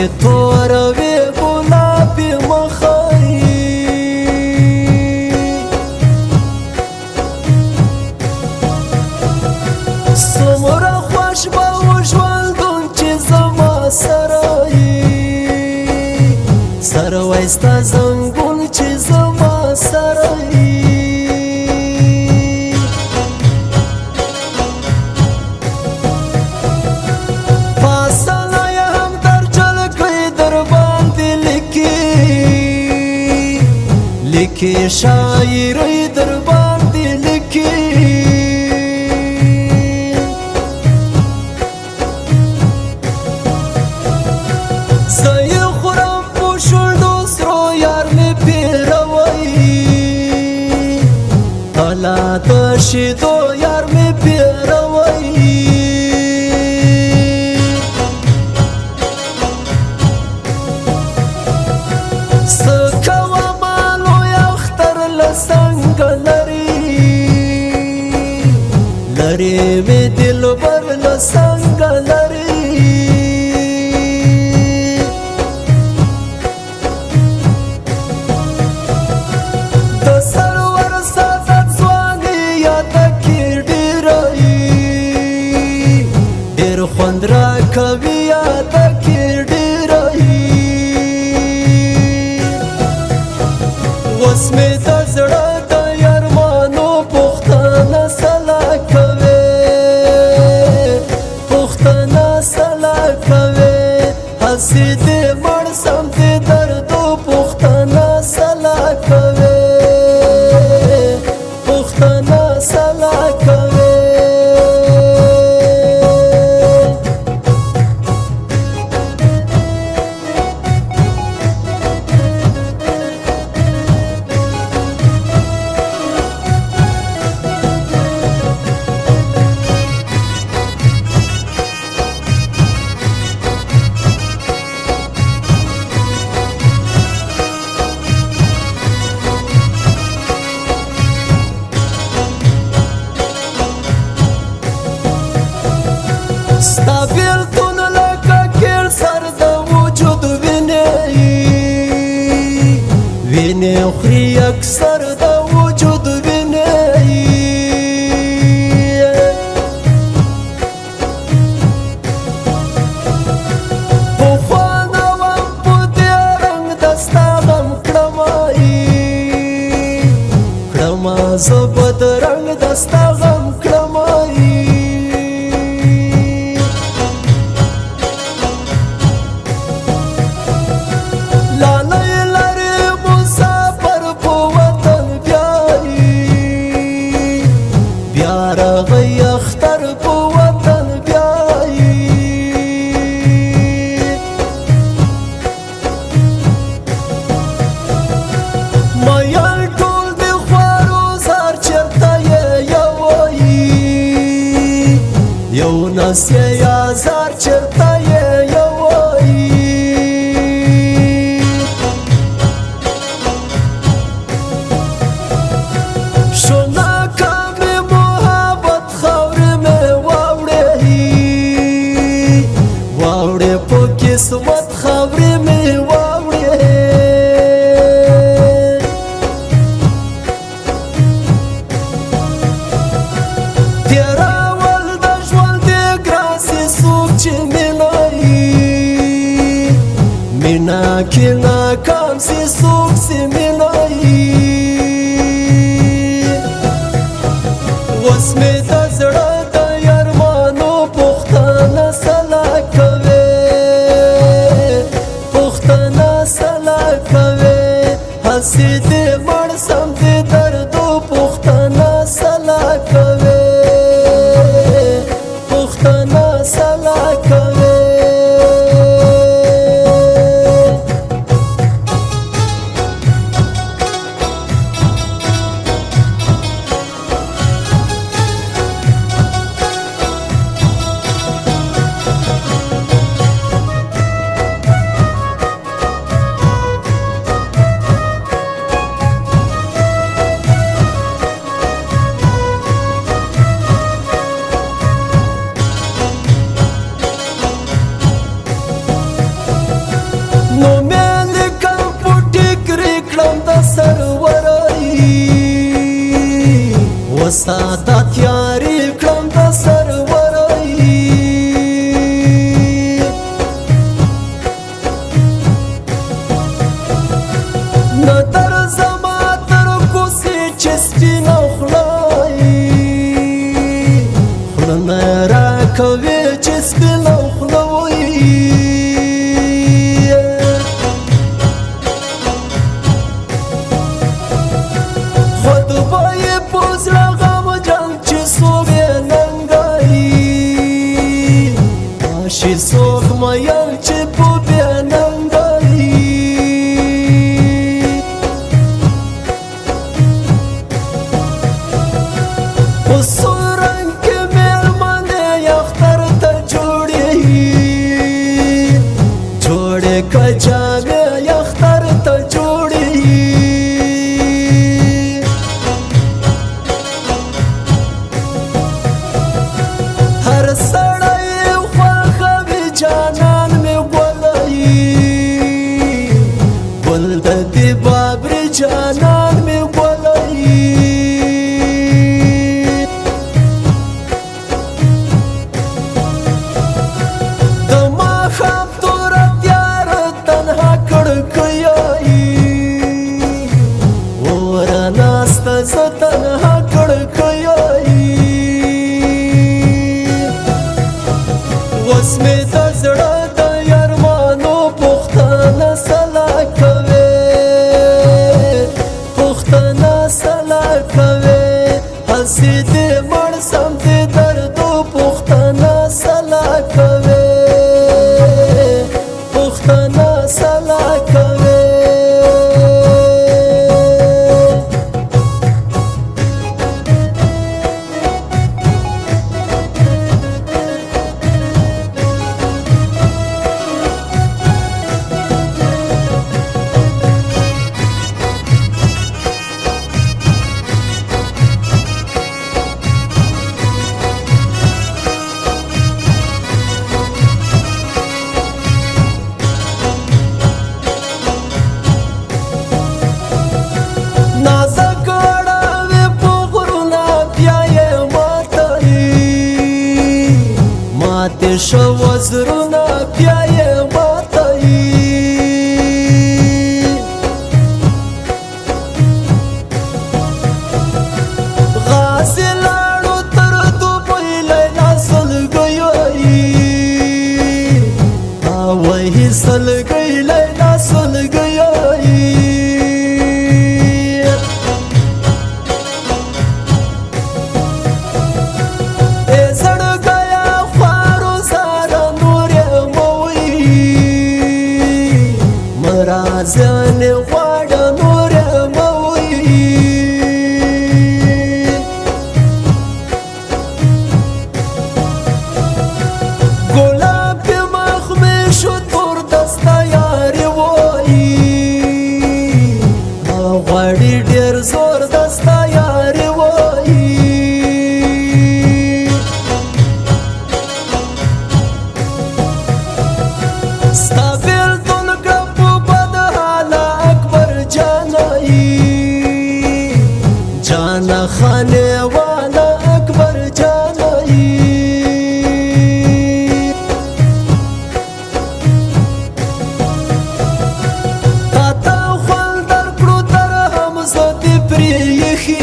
می توروي ګلابي مخی څومره خوښ به وژوندون چې زما سره یې سره وای ستا زنګون چې زما سره یې فاصله یې هم در جلګۍ در باندې لیکي شاعرۍ در باندې لیکي د شیدو یار می پیروي سکوا مالو یختر لسنگ لري می دلبر لسنگ لري خوند را کوي یاد کې ډېرې اوس مې د زړه د یارمانو پوښتنه سلا کوي هسې دې مړ سم دې دردو پوښتنه سلا کوي سلا کوي ستا بیلتون لکه کیل سر د وجود وینې خوري اکثر د وجود پخوا نه وم په دې رنګ د ستا غم کړمه زه بدرنګ د ستا غم کړمه راغی اختر په وطن بیایي مایل ټول د خوارو زار چرته یې یوایي یو نس یې زار چرته یې یوایي قسمت خبرې مې واورې تېرول د ژوند د ګراسې څوک چې مینه کې ناکام سي څوک چې مینایي اوس مې د زړه د یارمانو پوښتنه سلا کوي هسې دې مړ سم دې دردو پوښتنه سلا کوي سلا کوي ستا تیاری کړم د سرورۍ نه درځمه تر کوڅې چې سپینه خوله خوله نه راکوي چې سپینه خوله شي څوک مین چې په بې ننګوي په څو رنګ کې مېرمنې اختر ته جوړې که جامې اختر ته جوړې هر جانان میں گولئی گل دی بابری جانان میں گولئی دما خام تور تیار تنہا کڑکئی اور ناست ز تنہا کڑکئی وس میں زړه د یارمانو پوښتنه سلا کوي پوښتنه سلا کوي هسې دې مړ سم دې دردو پوښتنه سلا کوي پوښتنه سلا کوي شو وزرونه بیا یې ماتوي غازي لاړو تر دوبۍ لیلا سلګۍ وایي سلګۍ لیلا سلګۍ رازنې غواړه نور مه وایي ګلاب مخ مې شو تور دسته یارې وایي غواړي ډېر زور دسته یارې وایي ستا بېلتون جانا خانے والا اکبر جانائی تاتا خوال در کرو در حمزہ دی پری یخی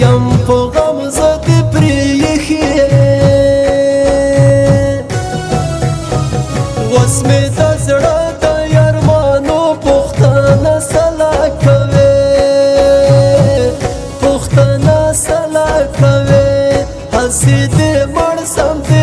یم پو غمزہ دی پری یخی واسمی دا زڑا دا یارمانو پختانا سلا هسې دې مړ سم دې